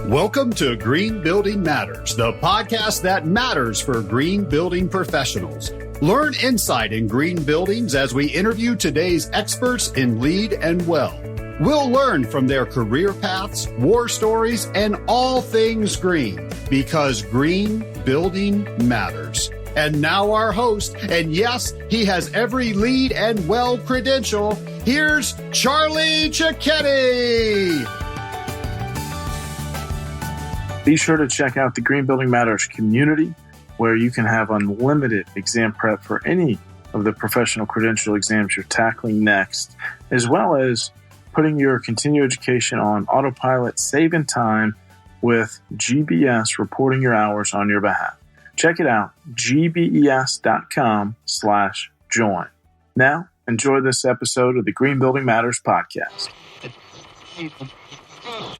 Welcome to Green Building Matters, the podcast that matters for green building professionals. Learn insight in green buildings as we interview today's experts in LEED and WELL. We'll learn from their career paths, war stories, and all things green, because green building matters. And now our host, and yes, he has every LEED and WELL credential. Here's Charlie Cicchetti. Be sure to check out the Green Building Matters community, where you can have unlimited exam prep for any of the professional credential exams you're tackling next, as well as putting your continuing education on autopilot, saving time with GBS reporting your hours on your behalf. Check it out, gbes.com/join. Now, enjoy this episode of the Green Building Matters podcast.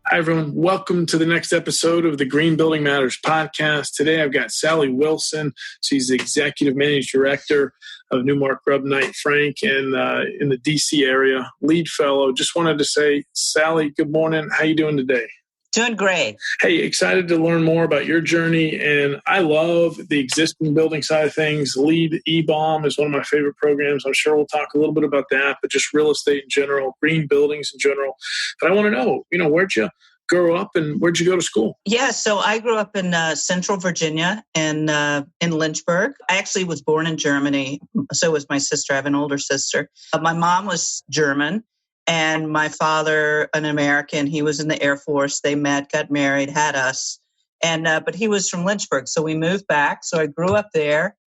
Hi, everyone. Welcome to the next episode of the Green Building Matters podcast. Today, I've got Sally Wilson. She's the Executive Managing Director of Newmark Grubb Knight Frank and in the D.C. area, LEED Fellow. Just wanted to say, Sally, good morning. How you doing today? Doing great. Hey, excited to learn more about your journey. And I love the existing building side of things. LEED E-Bomb is one of my favorite programs. I'm sure we'll talk a little bit about that, but just real estate in general, green buildings in general. But I want to know, where'd you grow up and where'd you go to school? Yeah, so I grew up in Central Virginia in Lynchburg. I actually was born in Germany. So was my sister. I have an older sister. My mom was German. And my father, an American, he was in the Air Force. They met, got married, had us. And but he was from Lynchburg. So we moved back. So I grew up there,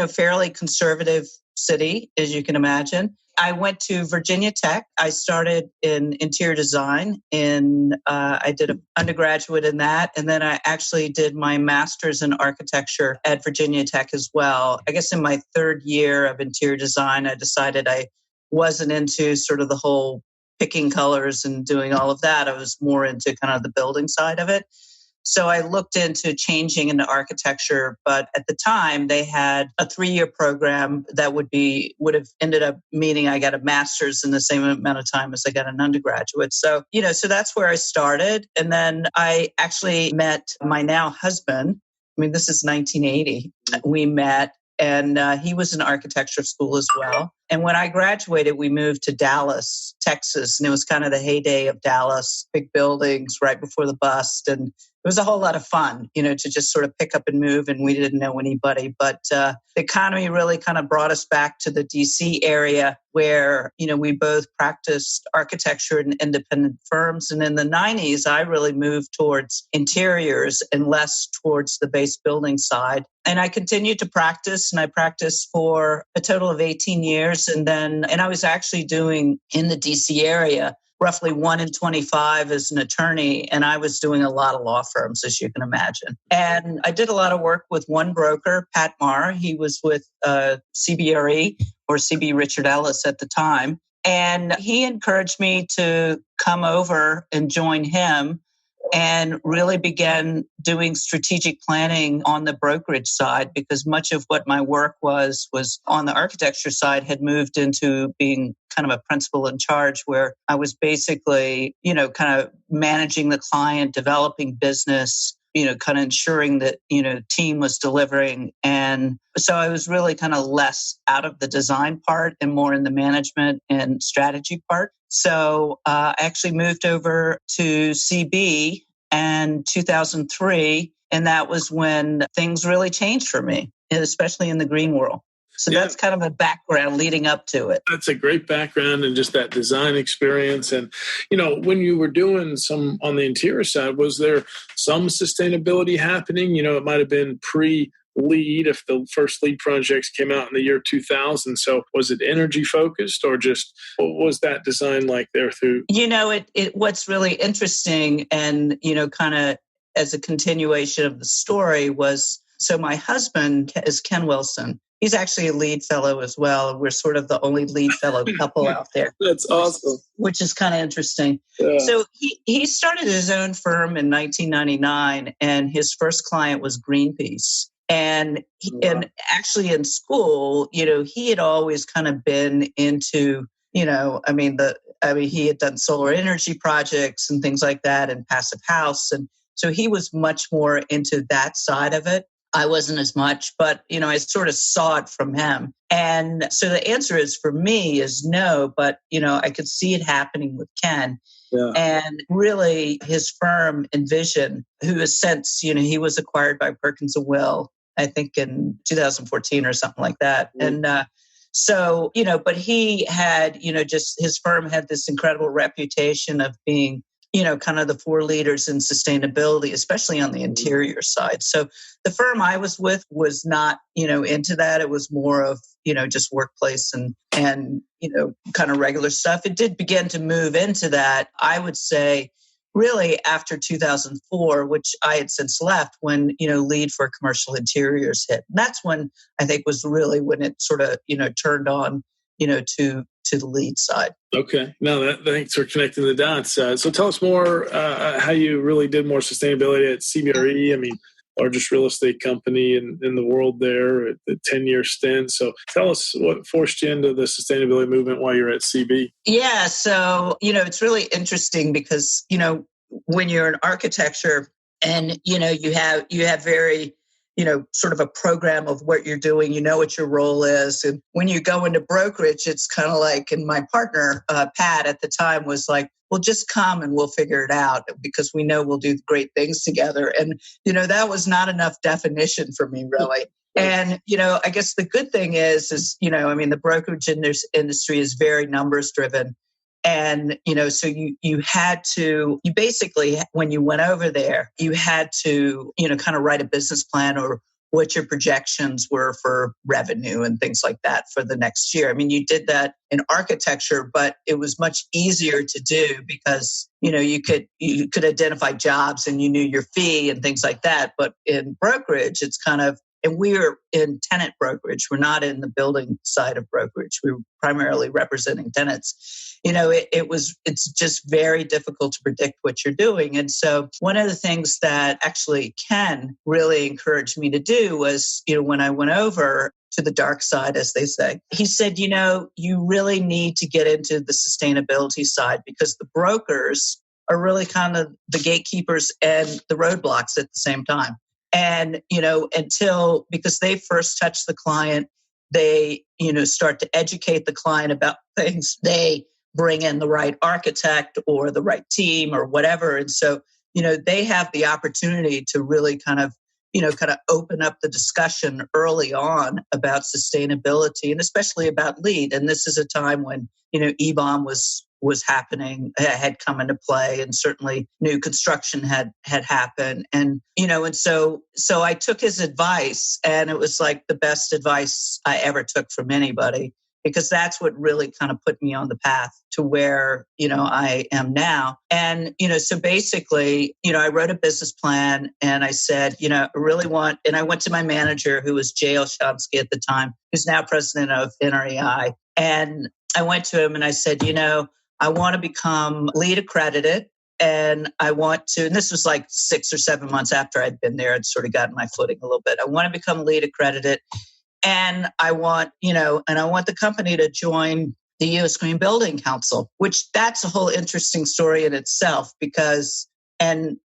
fairly conservative city, as you can imagine. I went to Virginia Tech. I started in interior design. I did an undergraduate in that. And then I actually did my master's in architecture at Virginia Tech as well. I guess in my third year of interior design, I decided I wasn't into sort of the whole picking colors and doing all of that. I was more into kind of the building side of it. So I looked into changing into architecture, but at the time they had a 3-year program that would have ended up meaning I got a master's in the same amount of time as I got an undergraduate. So, so that's where I started. And then I actually met my now husband. This is 1980. We met. And he was in architecture school as well. And when I graduated, we moved to Dallas, Texas. And it was kind of the heyday of Dallas, big buildings right before the bust. And it was a whole lot of fun, to just sort of pick up and move. And we didn't know anybody. But the economy really kind of brought us back to the D.C. area where, we both practiced architecture in independent firms. And in the 90s, I really moved towards interiors and less towards the base building side. And I continued to practice, and I practiced for a total of 18 years. And I was actually doing in the DC area, roughly 1 in 25 as an attorney. And I was doing a lot of law firms, as you can imagine. And I did a lot of work with one broker, Pat Marr. He was with CBRE or CB Richard Ellis at the time. And he encouraged me to come over and join him and really began doing strategic planning on the brokerage side, because much of what my work was on the architecture side had moved into being kind of a principal in charge, where I was basically, kind of managing the client, developing business, kind of ensuring that, team was delivering. And so I was really kind of less out of the design part and more in the management and strategy part. So I actually moved over to CB in 2003. And that was when things really changed for me, especially in the green world. So that's kind of a background leading up to it. That's a great background and just that design experience. And, when you were doing some on the interior side, was there some sustainability happening? It might have been pre-LEED if the first LEED projects came out in the year 2000. So was it energy focused or just what was that design like there through? What's really interesting and, kind of as a continuation of the story was, so my husband is Ken Wilson. He's actually a LEED fellow as well. We're sort of the only LEED fellow couple out there. That's awesome. Which is kind of interesting. Yeah. So he started his own firm in 1999, and his first client was Greenpeace. And actually in school, he had always kind of been into, he had done solar energy projects and things like that, and passive house. And So he was much more into that side of it. I wasn't as much, but, I sort of saw it from him. And so the answer is for me is no, but, I could see it happening with Ken. Yeah. And really his firm Envision, who has since, he was acquired by Perkins and Will, I think in 2014 or something like that. Mm-hmm. And so, but he had, just his firm had this incredible reputation of being, kind of the 4 leaders in sustainability, especially on the interior side. So the firm I was with was not, into that. It was more of, just workplace and, kind of regular stuff. It did begin to move into that, I would say, really after 2004, which I had since left when, LEED for commercial interiors hit. And that's when I think was really when it sort of, turned on, to the LEED side. Okay. Now, thanks for connecting the dots. So tell us more how you really did more sustainability at CBRE. I mean, largest real estate company in the world there, a 10-year stint. So tell us what forced you into the sustainability movement while you're at CB. Yeah. So, it's really interesting because, when you're in architecture and, you have very, sort of a program of what you're doing, what your role is. And when you go into brokerage, it's kind of like, and my partner, Pat at the time was like, well, just come and we'll figure it out because we know we'll do great things together. And, that was not enough definition for me, really. And, I guess the good thing is, the brokerage industry is very numbers driven. And, so you basically, when you went over there, you had to, kind of write a business plan or what your projections were for revenue and things like that for the next year. I mean, you did that in architecture, but it was much easier to do because, you could identify jobs and you knew your fee and things like that. But in brokerage, it's kind of, and we're in tenant brokerage. We're not in the building side of brokerage. We're primarily representing tenants. It's just very difficult to predict what you're doing. And so one of the things that actually Ken really encouraged me to do was, when I went over to the dark side, as they say, he said, you really need to get into the sustainability side because the brokers are really kind of the gatekeepers and the roadblocks at the same time. And, because they first touch the client, they, start to educate the client about things. They bring in the right architect or the right team or whatever. And so, they have the opportunity to really kind of open up the discussion early on about sustainability and especially about LEED. And this is a time when, EBOM was happening, had come into play, and certainly new construction had happened. And, and so I took his advice, and it was like the best advice I ever took from anybody, because that's what really kind of put me on the path to where, I am now. And, so basically, I wrote a business plan and I said, I really want, and I went to my manager who was Jay Olshansky at the time, who's now president of NREI. And I went to him and I said, I want to become LEED accredited, and I want to, and this was like 6 or 7 months after I'd been there, I'd sort of gotten my footing a little bit. I want to become LEED accredited, and I want, and I want the company to join the U.S. Green Building Council, which that's a whole interesting story in itself because, and,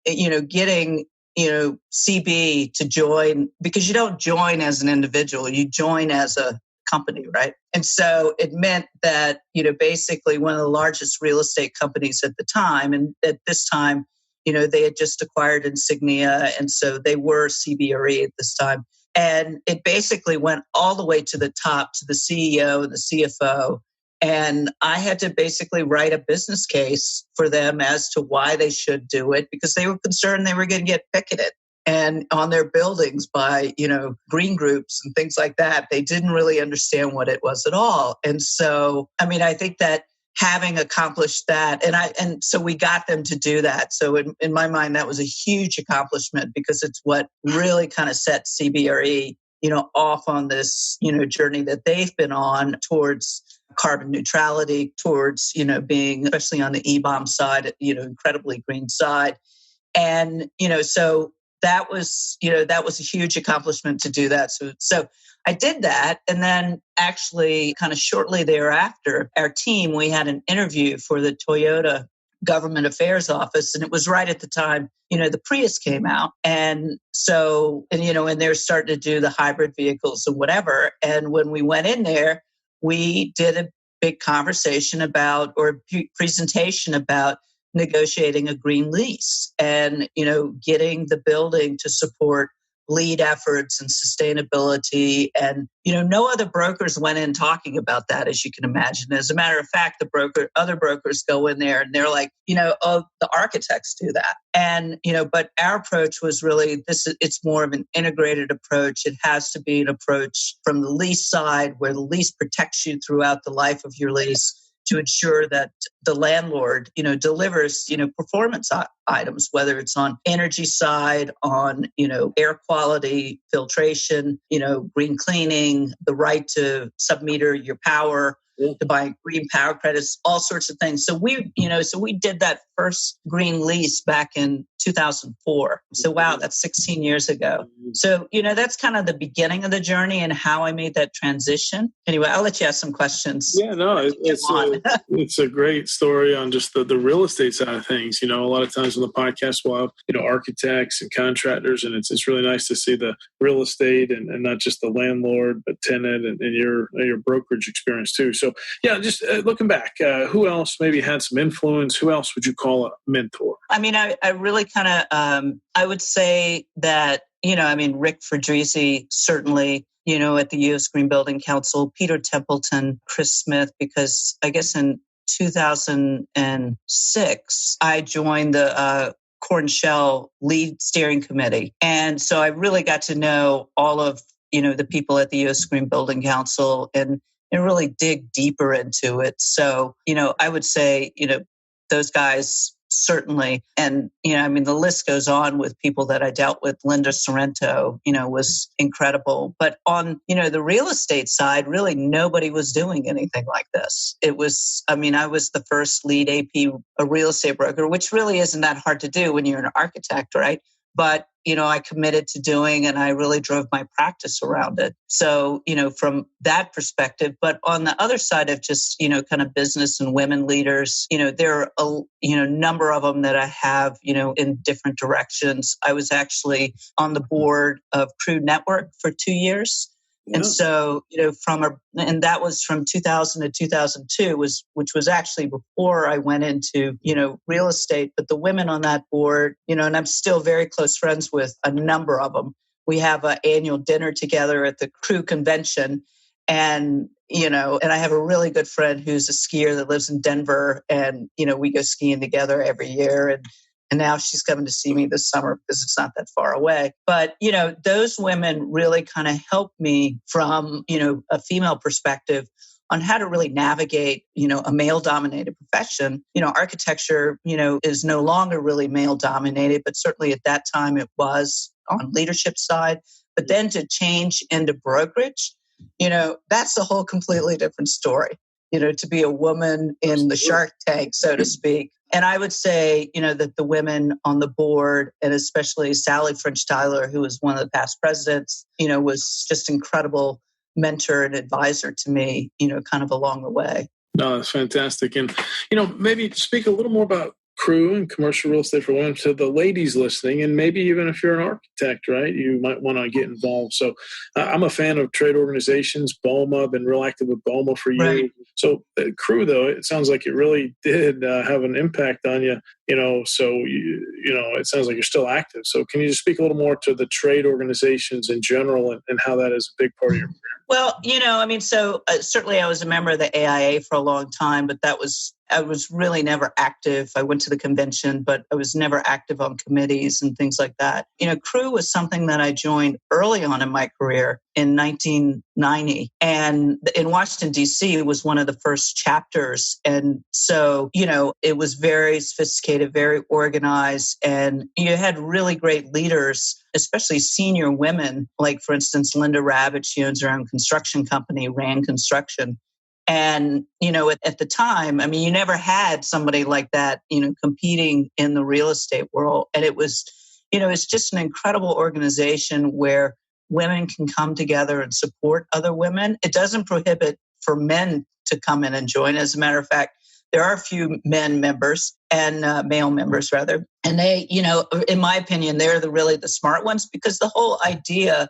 getting, CB to join, because you don't join as an individual, you join as a company, right? And so it meant that, basically one of the largest real estate companies at the time, and at this time, they had just acquired Insignia, and so they were CBRE at this time. And it basically went all the way to the top, to the CEO and the CFO. And I had to basically write a business case for them as to why they should do it, because they were concerned they were going to get picketed and on their buildings by, green groups and things like that. They didn't really understand what it was at all. And so, I think that having accomplished that, and so we got them to do that. So in my mind, that was a huge accomplishment because it's what really kind of set CBRE, off on this, journey that they've been on towards carbon neutrality, towards, being, especially on the EBOM side, incredibly green side. And, so that was a huge accomplishment to do that. So I did that. And then actually kind of shortly thereafter, our team, we had an interview for the Toyota government affairs office. And it was right at the time, the Prius came out. And so, and they're starting to do the hybrid vehicles and whatever. And when we went in there, we did a big conversation about, or presentation about, negotiating a green lease and, getting the building to support LEED efforts and sustainability. And, no other brokers went in talking about that, as you can imagine. As a matter of fact, other brokers go in there and they're like, oh, the architects do that. And, but our approach was really it's more of an integrated approach. It has to be an approach from the lease side where the lease protects you throughout the life of your lease, to ensure that the landlord, delivers, performance items, whether it's on energy side, on, air quality, filtration, green cleaning, the right to submeter your power, to buy green power credits, all sorts of things. So we did that first green lease back in 2004. So wow, that's 16 years ago. So, that's kind of the beginning of the journey and how I made that transition. Anyway, I'll let you ask some questions. Yeah, no, it's a great story on just the real estate side of things. A lot of times on the podcast we'll have, architects and contractors, and it's really nice to see the real estate and not just the landlord, but tenant and your brokerage experience too. So yeah, just looking back, who else maybe had some influence? Who else would you call a mentor? I mean, I really kind of, I would say that, Rick Fedrizzi, certainly, at the U.S. Green Building Council, Peter Templeton, Chris Smith, because I guess in 2006, I joined the Cornshell LEED steering committee. And so I really got to know all of, the people at the U.S. Green Building Council and really dig deeper into it. So, I would say, those guys certainly. And, the list goes on with people that I dealt with. Linda Sorrento, was incredible. But on, the real estate side, really nobody was doing anything like this. It was, I was the first LEED AP, a real estate broker, which really isn't that hard to do when you're an architect, right? But, I committed to doing, and I really drove my practice around it. So, from that perspective, but on the other side of just, kind of business and women leaders, there are a, number of them that I have, in different directions. I was actually on the board of Crude Network for 2 years. Yeah. And so, and that was from 2000 to 2002, which was actually before I went into, real estate. But the women on that board, and I'm still very close friends with a number of them. We have an annual dinner together at the Crew Convention. And, and I have a really good friend who's a skier that lives in Denver. And, we go skiing together every year. And now she's coming to see me this summer because it's not that far away. But, those women really kind of helped me from, a female perspective on how to really navigate, a male-dominated profession. Architecture, is no longer really male-dominated, but certainly at that time it was on leadership side. But then to change into brokerage, that's a whole completely different story. To be a woman in the Shark Tank, so to speak. And I would say, that the women on the board, and especially Sally French Tyler, who was one of the past presidents, was just incredible mentor and advisor to me, kind of along the way. No, that's fantastic. And, maybe speak a little more about Crew and commercial real estate for women to the ladies listening, and maybe even if you're an architect, right, you might want to get involved. So I'm a fan of trade organizations, BOMA, been real active with BOMA for years. Right. So Crew, though, it sounds like it really did have an impact on you, so, it sounds like you're still active. So can you just speak a little more to the trade organizations in general and how that is a big part of your career? Well, certainly I was a member of the AIA for a long time, but I was really never active. I went to the convention, but I was never active on committees and things like that. Crew was something that I joined early on in my career in 1990. And in Washington, D.C., it was one of the first chapters. And so, it was very sophisticated, very organized, and you had really great leaders, especially senior women, like, for instance, Linda Rabbit. She owns her own construction company, Rand Construction. And, at the time, you never had somebody like that, competing in the real estate world. And it was, it's just an incredible organization where women can come together and support other women. It doesn't prohibit for men to come in and join. As a matter of fact, there are a few men members and male members rather. And they, in my opinion, they're really the smart ones, because the whole idea,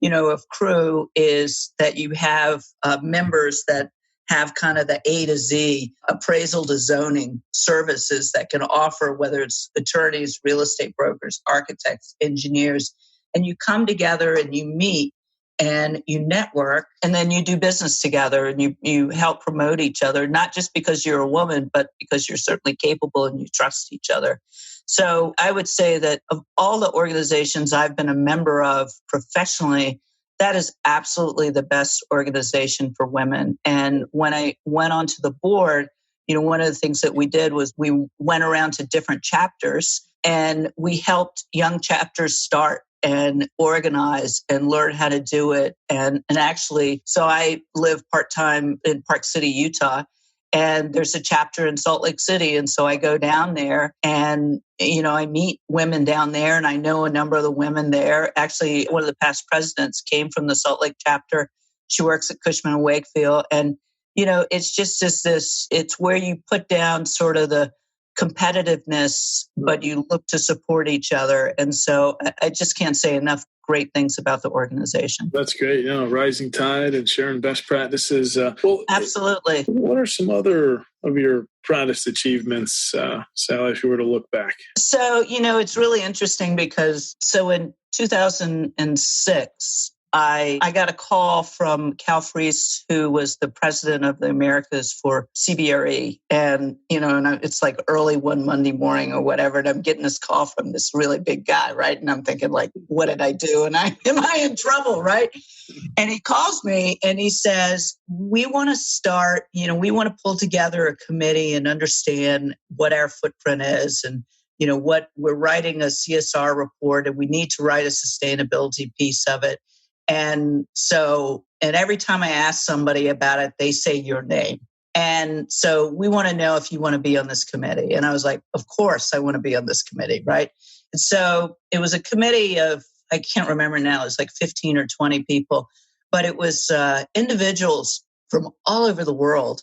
of crew is that you have members that have kind of the A to Z appraisal to zoning services that can offer, whether it's attorneys, real estate brokers, architects, engineers, and you come together and you meet and you network, and then you do business together, and you help promote each other, not just because you're a woman, but because you're certainly capable and you trust each other. So I would say that of all the organizations I've been a member of professionally, that is absolutely the best organization for women. And when I went onto the board, one of the things that we did was we went around to different chapters and we helped young chapters start and organize and learn how to do it. And actually, so I live part-time in Park City, Utah, and there's a chapter in Salt Lake City. And so I go down there and, I meet women down there, and I know a number of the women there. Actually, one of the past presidents came from the Salt Lake chapter. She works at Cushman & Wakefield. And, it's just this, it's where you put down sort of the competitiveness, but you look to support each other. And so I just can't say enough great things about the organization. That's great. Rising tide and sharing best practices. Absolutely. What are some other of your proudest achievements, Sally, if you were to look back? So, it's really interesting because in 2006, I got a call from Cal Freese, who was the president of the Americas for CBRE. And, it's like early one Monday morning or whatever. And I'm getting this call from this really big guy, right? And I'm thinking, like, what did I do? And am I in trouble, right? And he calls me and he says, we want to start, we want to pull together a committee and understand what our footprint is. And, what we're writing a CSR report, and we need to write a sustainability piece of it. And every time I ask somebody about it, they say your name. And so we want to know if you want to be on this committee. And I was like, of course I want to be on this committee, right? And so it was a committee of, I can't remember now, it's like 15 or 20 people, but it was individuals from all over the world,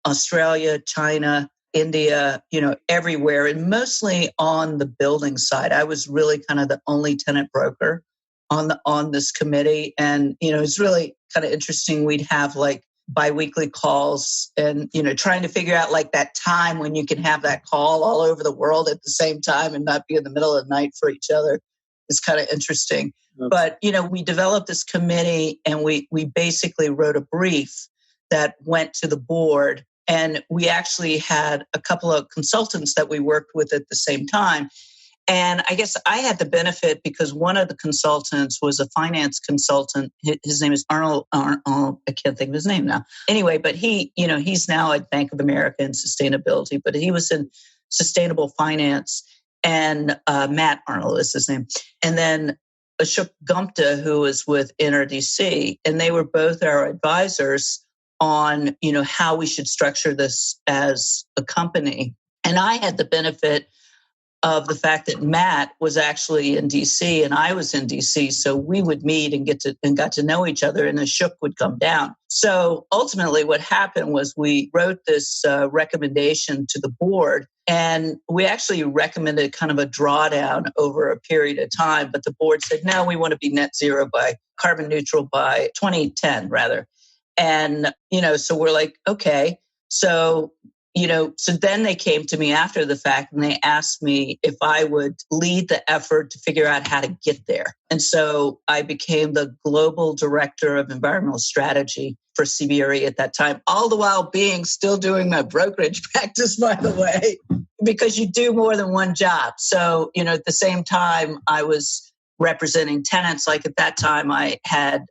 Australia, China, India, everywhere, and mostly on the building side. I was really kind of the only tenant broker on this committee. And, it's really kind of interesting. We'd have like biweekly calls and, trying to figure out like that time when you can have that call all over the world at the same time and not be in the middle of the night for each other is kind of interesting. But, we developed this committee and we basically wrote a brief that went to the board. And we actually had a couple of consultants that we worked with at the same time. And I guess I had the benefit because one of the consultants was a finance consultant. His name is Arnold. I can't think of his name now. Anyway, but he's now at Bank of America in sustainability, but he was in sustainable finance. And Matt Arnold is his name. And then Ashok Gupta, who was with NRDC, and they were both our advisors on, how we should structure this as a company. And I had the benefit of the fact that Matt was actually in DC and I was in DC. So we would meet and got to know each other, and Ashok would come down. So ultimately what happened was we wrote this recommendation to the board, and we actually recommended kind of a drawdown over a period of time. But the board said, no, we want to be net zero by carbon neutral by 2010 rather. And, so we're like, okay. So then they came to me after the fact and they asked me if I would lead the effort to figure out how to get there. And so I became the global director of environmental strategy for CBRE at that time, all the while still doing my brokerage practice, by the way, because you do more than one job. So, at the same time, I was representing tenants. Like at that time, I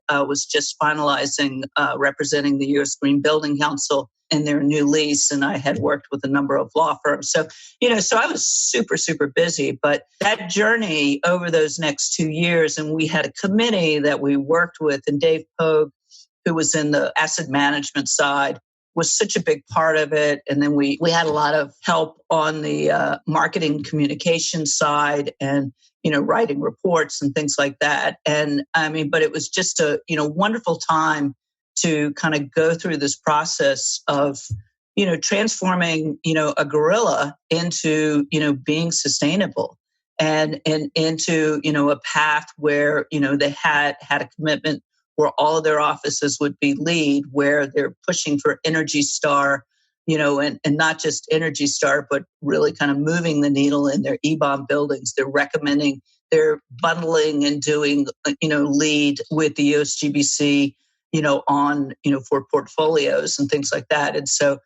was just finalizing representing the U.S. Green Building Council in their new lease, and I had worked with a number of law firms. So, so I was super, super busy. But that journey over those next 2 years, and we had a committee that we worked with, and Dave Pogue, who was in the asset management side, was such a big part of it. And then we had a lot of help on the marketing communication side and, writing reports and things like that. And but it was just a, wonderful time to kind of go through this process of, transforming, a gorilla into, being sustainable and into, a path where, they had a commitment where all of their offices would be LEED, where they're pushing for Energy Star, and not just Energy Star, but really kind of moving the needle in their EBOM buildings. They're recommending, they're bundling and doing, LEED with the USGBC, on, for portfolios and things like that. And so,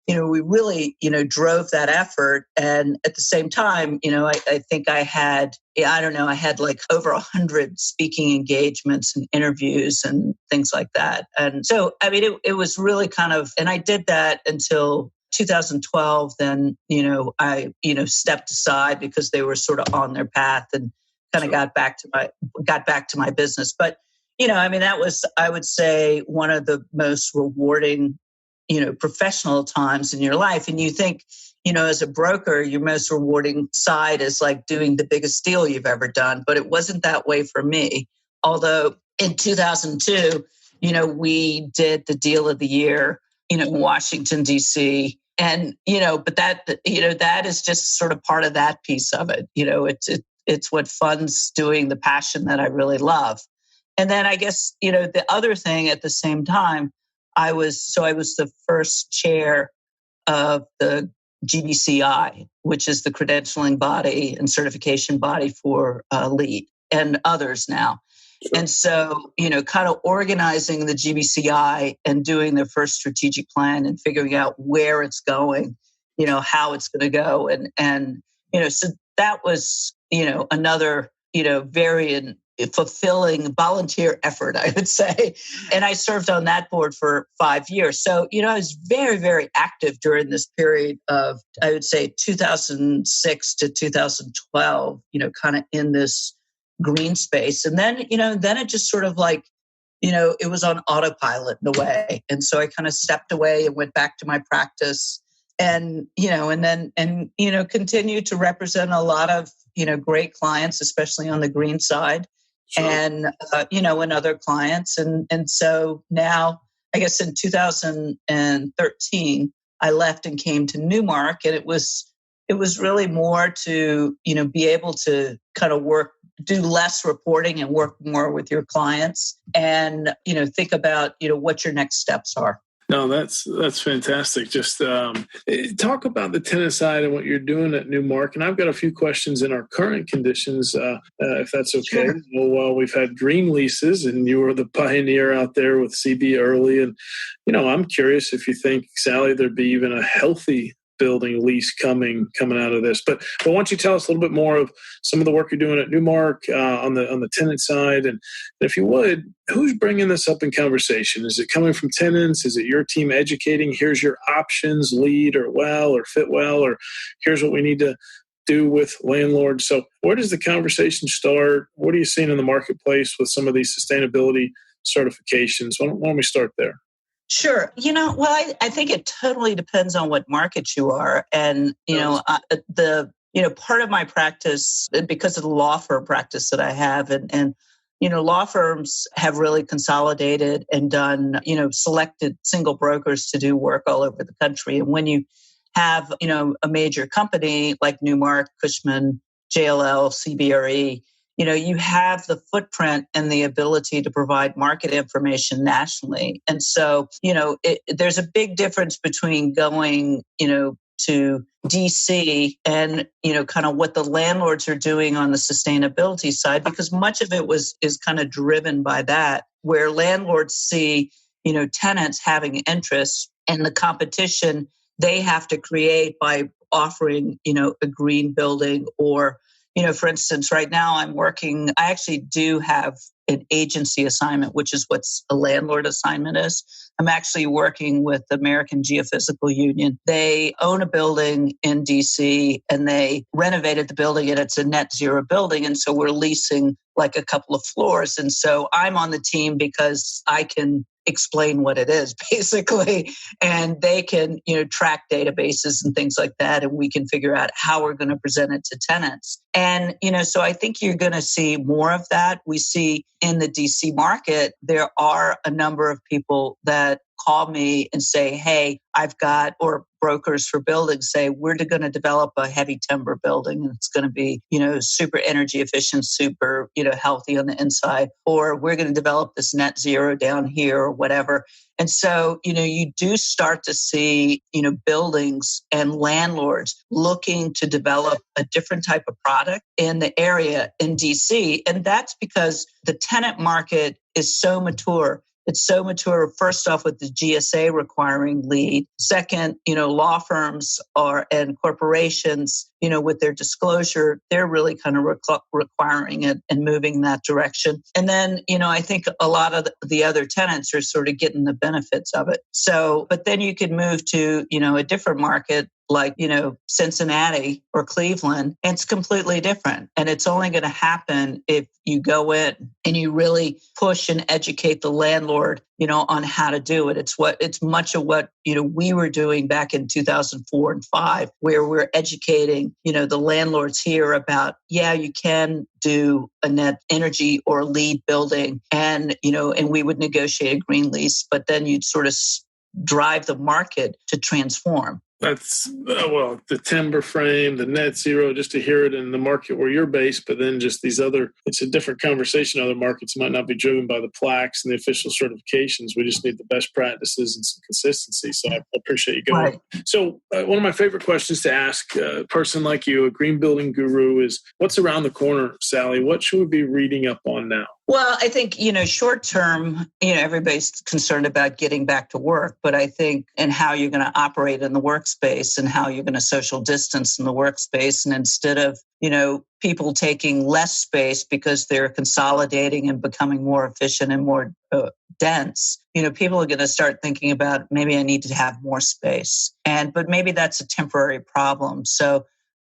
we really, drove that effort. And at the same time, I think I had like over 100 speaking engagements and interviews and things like that. And so, it was really kind of, and I did that until 2012. Then, I, stepped aside because they were sort of on their path and kind of got back to my business. But, that was, I would say, one of the most rewarding professional times in your life. And you think, as a broker, your most rewarding side is like doing the biggest deal you've ever done. But it wasn't that way for me. Although in 2002, we did the deal of the year, in Washington, D.C. And, but that is just sort of part of that piece of it. It's what funds doing the passion that I really love. And then I guess, the other thing at the same time, I was the first chair of the GBCI, which is the credentialing body and certification body for LEED and others now. Sure. And so, kind of organizing the GBCI and doing their first strategic plan and figuring out where it's going, how it's going to go. And so that was, another, very fulfilling volunteer effort, I would say. And I served on that board for 5 years. So, I was very, very active during this period of, I would say, 2006 to 2012, kind of in this green space. And then, then it just sort of like, it was on autopilot in a way. And so I kind of stepped away and went back to my practice and, continued to represent a lot of, great clients, especially on the green side. Sure. And, and other clients. And so now, I guess in 2013, I left and came to Newmark, and it was really more to, be able to kind of do less reporting and work more with your clients and, think about, what your next steps are. No, that's fantastic. Just talk about the tenant side and what you're doing at Newmark. And I've got a few questions in our current conditions, if that's okay. Sure. Well, we've had green leases, and you were the pioneer out there with CB early. And, I'm curious if you think, Sally, there'd be even a healthy building lease coming out of this. But why don't you tell us a little bit more of some of the work you're doing at Newmark on the tenant side, and if you would, who's bringing this up in conversation? Is it coming from tenants? Is it your team educating? Here's your options, LEED or well or fit well, or here's what we need to do with landlords. So where does the conversation start? What are you seeing in the marketplace with some of these sustainability certifications? Why don't we start there? Sure. I think it totally depends on what market you are. And, part of my practice, because of the law firm practice that I have, and law firms have really consolidated and done, selected single brokers to do work all over the country. And when you have, a major company like Newmark, Cushman, JLL, CBRE, you have the footprint and the ability to provide market information nationally. And so, there's a big difference between going, to DC and, kind of what the landlords are doing on the sustainability side, because much of it is kind of driven by that, where landlords see, tenants having interest, and the competition they have to create by offering, a green building. Or, for instance, right now I actually do have an agency assignment, which is what a landlord assignment is. I'm actually working with the American Geophysical Union. They own a building in DC, and they renovated the building, and it's a net zero building. And so we're leasing like a couple of floors. And so I'm on the team because I can explain what it is basically, and they can, track databases and things like that. And we can figure out how we're going to present it to tenants. And, so I think you're going to see more of that. We see in the DC market, there are a number of people that call me and say, hey, I've got, or brokers for buildings say, we're going to develop a heavy timber building and it's going to be, super energy efficient, super, healthy on the inside, or we're going to develop this net zero down here or whatever. And so, you do start to see, buildings and landlords looking to develop a different type of product in the area in DC. And that's because the tenant market is so mature. It's so mature, first off, with the GSA requiring LEED. Second, law firms and corporations, with their disclosure, they're really kind of requiring it and moving in that direction. And then, I think a lot of the other tenants are sort of getting the benefits of it. So, but then you could move to, a different market like, Cincinnati or Cleveland, and it's completely different. And it's only going to happen if you go in and you really push and educate the landlord, on how to do it. It's much of what, we were doing back in 2004 and 5, where we're educating, the landlords here about, you can do a net energy or LEED building and we would negotiate a green lease, but then you'd sort of drive the market to transform. That's, the timber frame, the net zero, just to hear it in the market where you're based, but then just these other, it's a different conversation. Other markets might not be driven by the plaques and the official certifications. We just need the best practices and some consistency. So I appreciate you going. Right. So one of my favorite questions to ask a person like you, a green building guru, is what's around the corner, Sally? What should we be reading up on now? Well, I think, short term, everybody's concerned about getting back to work, but I think and how you're going to operate in the workspace and how you're going to social distance in the workspace. And instead of, people taking less space because they're consolidating and becoming more efficient and more dense, people are going to start thinking about maybe I need to have more space. But maybe that's a temporary problem.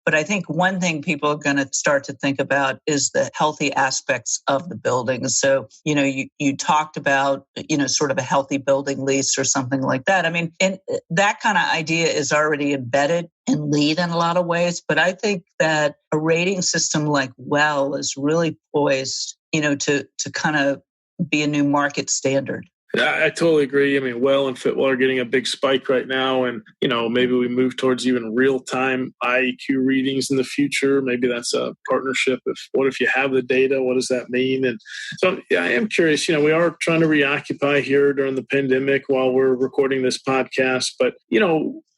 But I think one thing people are going to start to think about is the healthy aspects of the building. So, you talked about, sort of a healthy building lease or something like that. I mean, and that kind of idea is already embedded in LEED in a lot of ways. But I think that a rating system like WELL is really poised, to kind of be a new market standard. I totally agree. I mean, WELL and Fitwell are getting a big spike right now. And, maybe we move towards even real-time IEQ readings in the future. Maybe that's a partnership. What if you have the data? What does that mean? And so, I am curious. We are trying to reoccupy here during the pandemic while we're recording this podcast. But,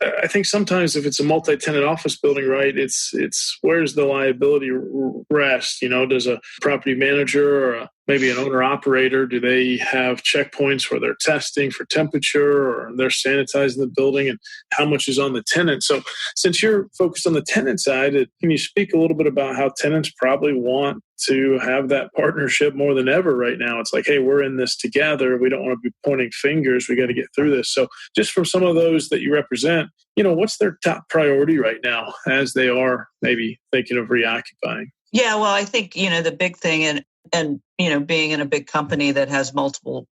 I think sometimes if it's a multi-tenant office building, right, it's where's the liability rest? Does a property manager or maybe an owner-operator, do they have checkpoints where they're testing for temperature or they're sanitizing the building, and how much is on the tenant? So since you're focused on the tenant side, can you speak a little bit about how tenants probably want to have that partnership more than ever right now? It's like, hey, we're in this together. We don't want to be pointing fingers. We got to get through this. So just from some of those that you represent, what's their top priority right now as they are maybe thinking of reoccupying? Yeah, well, I think, the big thing and being in a big company that has multiple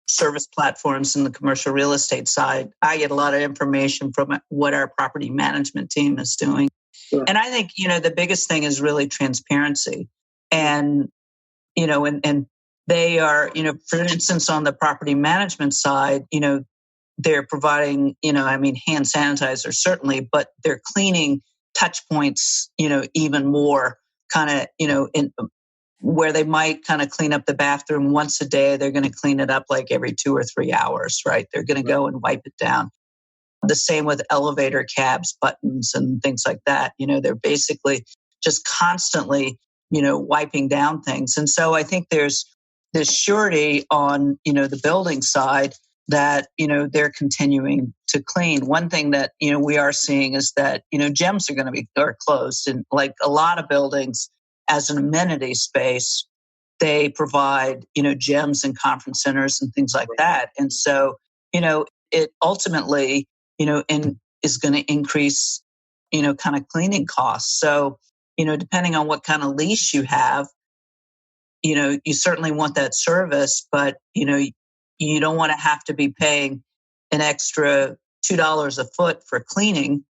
service platforms in the commercial real estate side, I get a lot of information from what our property management team is doing. Sure. And I think, the biggest thing is really transparency. And, and they are, for instance, on the property management side, they're providing, hand sanitizer certainly, but they're cleaning touch points, even more kind of, in where they might kind of clean up the bathroom once a day. They're going to clean it up like every 2 or 3 hours, right? They're going to go and wipe it down. The same with elevator cabs, buttons and things like that. They're basically just constantly, wiping down things. And so I think there's this surety on, the building side that, they're continuing to clean. One thing that, we are seeing is that, gyms are closed. And like a lot of buildings as an amenity space, they provide, gyms and conference centers and things like that. And so, it ultimately, is going to increase, kind of cleaning costs. So, depending on what kind of lease you have, you certainly want that service, but, you don't want to have to be paying an extra $2 a foot for cleaning,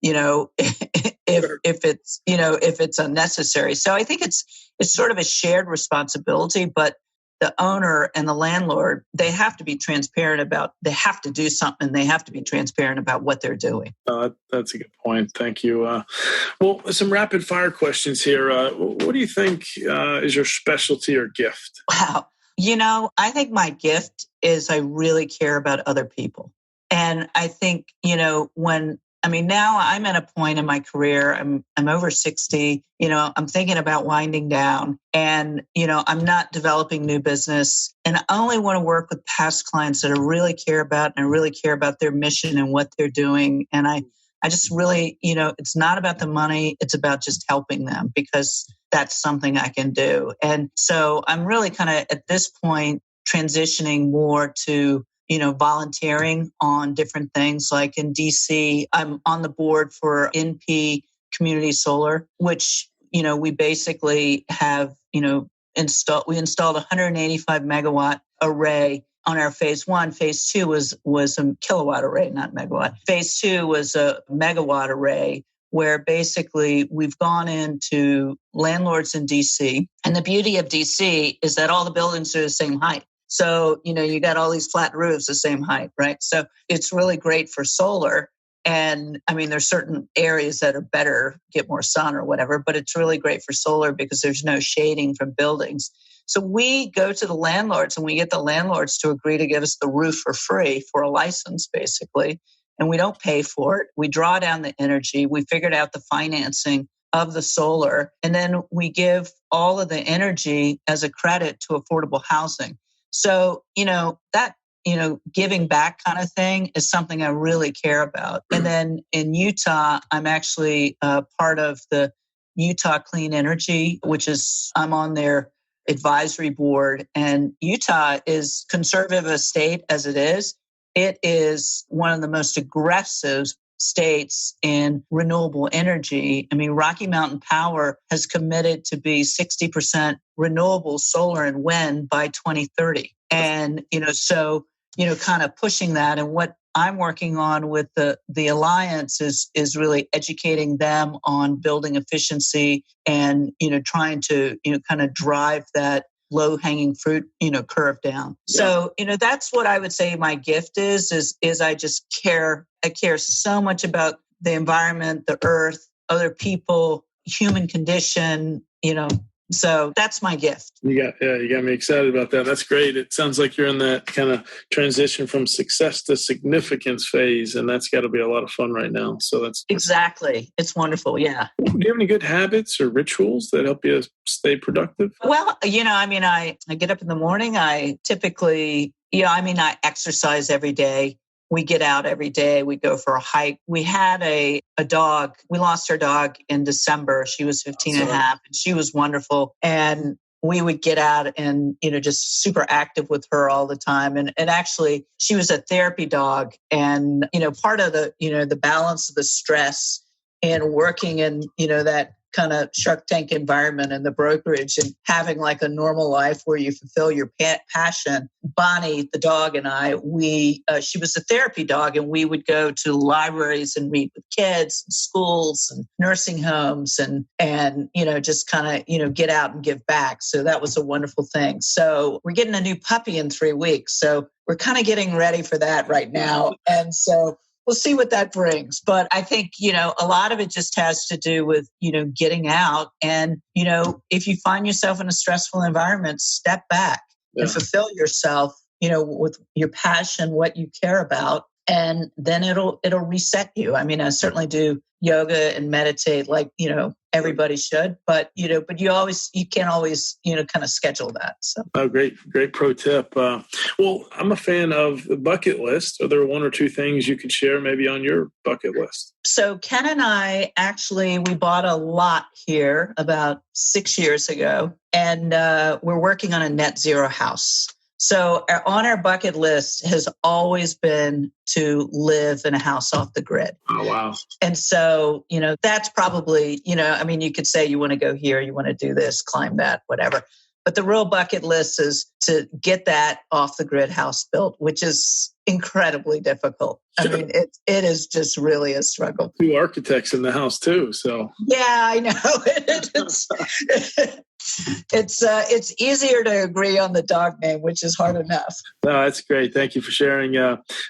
if it's unnecessary. So I think it's sort of a shared responsibility, but the owner and the landlord, they have to be transparent about, they have to do something. They have to be transparent about what they're doing. That's a good point. Thank you. Well, some rapid fire questions here. What do you think is your specialty or gift? Wow. I think my gift is I really care about other people. And I think, now I'm at a point in my career, I'm over 60, I'm thinking about winding down and, I'm not developing new business. And I only want to work with past clients that I really care about and I really care about their mission and what they're doing. And I just really, it's not about the money. It's about just helping them because that's something I can do. And so I'm really kind of at this point transitioning more to, volunteering on different things. Like in DC, I'm on the board for NP Community Solar, which, we basically have, we installed a 185 megawatt array on our phase one. Phase two was a kilowatt array, not megawatt. Phase two was a megawatt array where basically we've gone into landlords in DC. And the beauty of DC is that all the buildings are the same height. So, you got all these flat roofs the same height, right? So it's really great for solar. And there's certain areas that are better, get more sun or whatever, but it's really great for solar because there's no shading from buildings. So we go to the landlords and we get the landlords to agree to give us the roof for free for a license, basically. And we don't pay for it. We draw down the energy. We figured out the financing of the solar. And then we give all of the energy as a credit to affordable housing. So, giving back kind of thing is something I really care about. And then in Utah, I'm actually part of the Utah Clean Energy, which is, I'm on their advisory board. And Utah is conservative a state as it is. It is one of the most aggressive states in renewable energy. Rocky Mountain Power has committed to be 60% renewable solar and wind by 2030. And, kind of pushing that. And what I'm working on with the Alliance is really educating them on building efficiency and, trying to, kind of drive that low-hanging fruit, curve down. Yeah. So, that's what I would say my gift is I just care. I care so much about the environment, the earth, other people, human condition, so that's my gift. You got me excited about that. That's great. It sounds like you're in that kind of transition from success to significance phase, and that's got to be a lot of fun right now. So that's exactly. It's wonderful. Yeah. Do you have any good habits or rituals that help you stay productive? Well, I get up in the morning. I typically, I exercise every day. We get out every day. We go for a hike. We had a dog. We lost our dog in December. She was 15 and a half, and she was wonderful. And we would get out and, just super active with her all the time. And actually, she was a therapy dog. And, part of the balance of the stress and working in, that kind of Shark Tank environment and the brokerage and having like a normal life where you fulfill your passion. Bonnie, the dog, and I, she was a therapy dog, and we would go to libraries and meet with kids and schools and nursing homes and just kind of, get out and give back. So that was a wonderful thing. So we're getting a new puppy in 3 weeks. So we're kind of getting ready for that right now. And so we'll see what that brings. But I think, a lot of it just has to do with, getting out. And, if you find yourself in a stressful environment, step back and fulfill yourself, with your passion, what you care about. And then it'll reset you. I certainly do yoga and meditate like, everybody should, but you can't always, kind of schedule that. So. Oh, great pro tip. Well, I'm a fan of the bucket list. Are there one or two things you could share maybe on your bucket list? So Ken and I we bought a lot here about 6 years ago, and we're working on a net zero house. So on our bucket list has always been to live in a house off the grid. Oh, wow. And so, that's probably, you could say you want to go here, you want to do this, climb that, whatever. But the real bucket list is to get that off the grid house built, which is incredibly difficult. Sure. It is just really a struggle. 2 architects in the house too, so. Yeah, I know. It's easier to agree on the dog name, which is hard enough. No, that's great. Thank you for sharing.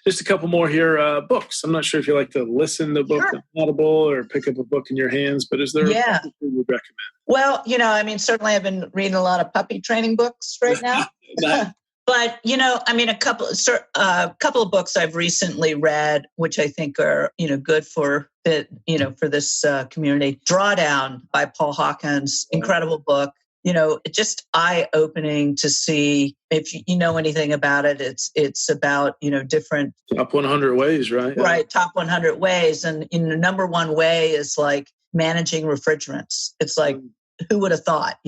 Just a couple more here. Books. I'm not sure if you like to listen to books on Audible or pick up a book in your hands, but is there a book you would recommend? Well, certainly I've been reading a lot of puppy training books right now. But, a couple of books I've recently read, which I think are, good for for this community. Drawdown by Paul Hawkins, incredible book. Just eye-opening to see if you know anything about it. It's about, different top 100 ways, right? Right, top 100 ways. And number one way is like managing refrigerants. It's like, who would have thought,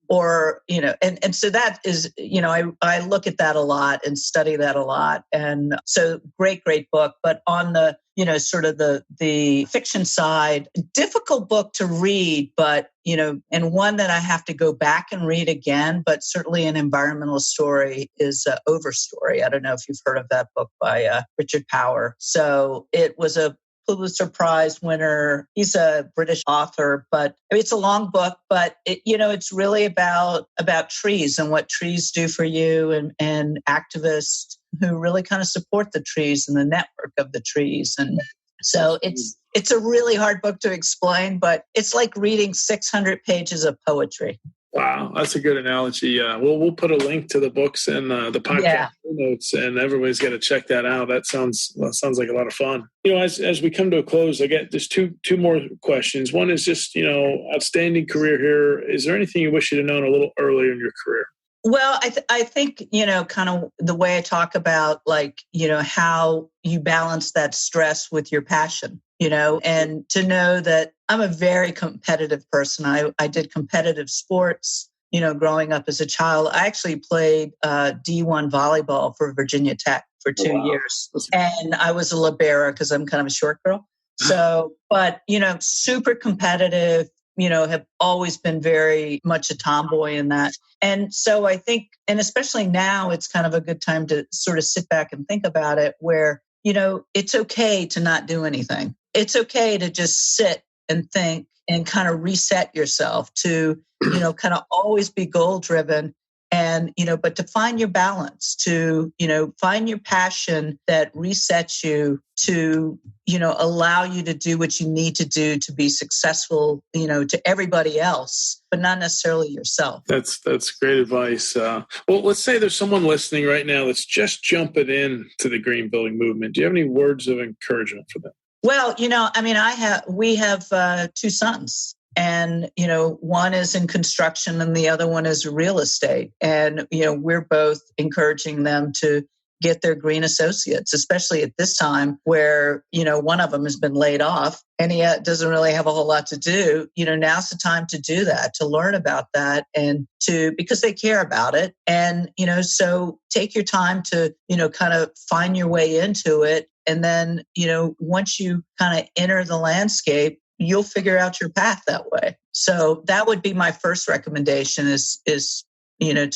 Or, and so that is, I look at that a lot and study that a lot. And so great book. But on the, sort of the fiction side, difficult book to read, but, and one that I have to go back and read again, but certainly an environmental story is Overstory. I don't know if you've heard of that book by Richard Power. So it was a Pulitzer Prize winner. He's a British author, but it's a long book, but it's really about trees and what trees do for you and activists who really kind of support the trees and the network of the trees. And so it's a really hard book to explain, but it's like reading 600 pages of poetry. Wow, that's a good analogy. We'll put a link to the books in the podcast notes, and everybody's got to check that out. That sounds like a lot of fun. As we come to a close, I get just two more questions. One is just outstanding career here. Is there anything you wish you'd have known a little earlier in your career? Well, I think kind of the way I talk about how you balance that stress with your passion. And to know that I'm a very competitive person. I did competitive sports, growing up as a child. I actually played D1 volleyball for Virginia Tech for 2 years. And I was a libero because I'm kind of a short girl. So, but, super competitive, have always been very much a tomboy in that. And so I think, and especially now, it's kind of a good time to sort of sit back and think about it where, it's okay to not do anything. It's okay to just sit and think and kind of reset yourself to, kind of always be goal driven and, but to find your balance, to, find your passion that resets you to, allow you to do what you need to do to be successful, to everybody else, but not necessarily yourself. That's great advice. Well, let's say there's someone listening right now that's just jumping in to the green building movement. Do you have any words of encouragement for them? Well, we have 2 sons. And, one is in construction and the other one is real estate. And, we're both encouraging them to get their green associates, especially at this time where, one of them has been laid off and he doesn't really have a whole lot to do. Now's the time to do that, to learn about that and because they care about it. And, so take your time to, kind of find your way into it. And then, once you kind of enter the landscape, you'll figure out your path that way. So that would be my first recommendation is to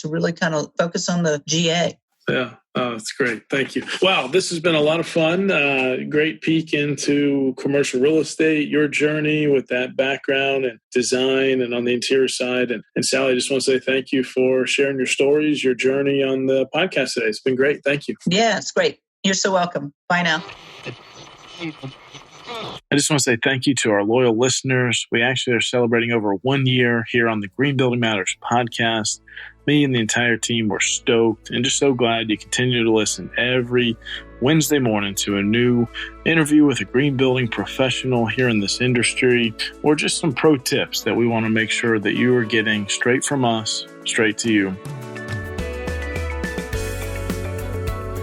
really kind of focus on the GA. Yeah, that's great. Thank you. Wow, this has been a lot of fun. Great peek into commercial real estate, your journey with that background and design and on the interior side. And Sally, I just want to say thank you for sharing your stories, your journey on the podcast today. It's been great. Thank you. Yeah, it's great. You're so welcome. Bye now. I just want to say thank you to our loyal listeners. We actually are celebrating over 1 year here on the Green Building Matters podcast. Me and the entire team were stoked and just so glad you continue to listen every Wednesday morning to a new interview with a green building professional here in this industry, or just some pro tips that we want to make sure that you are getting straight from us, straight to you.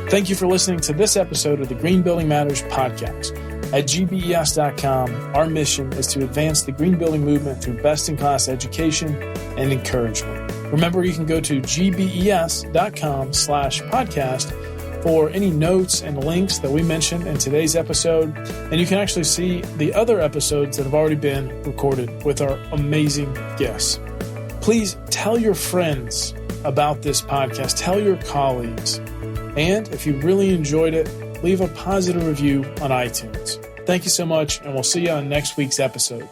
Thank you for listening to this episode of the Green Building Matters podcast. At gbes.com, our mission is to advance the green building movement through best-in-class education and encouragement. Remember, you can go to gbes.com/podcast for any notes and links that we mentioned in today's episode. And you can actually see the other episodes that have already been recorded with our amazing guests. Please tell your friends about this podcast. Tell your colleagues. And if you really enjoyed it, leave a positive review on iTunes. Thank you so much, and we'll see you on next week's episode.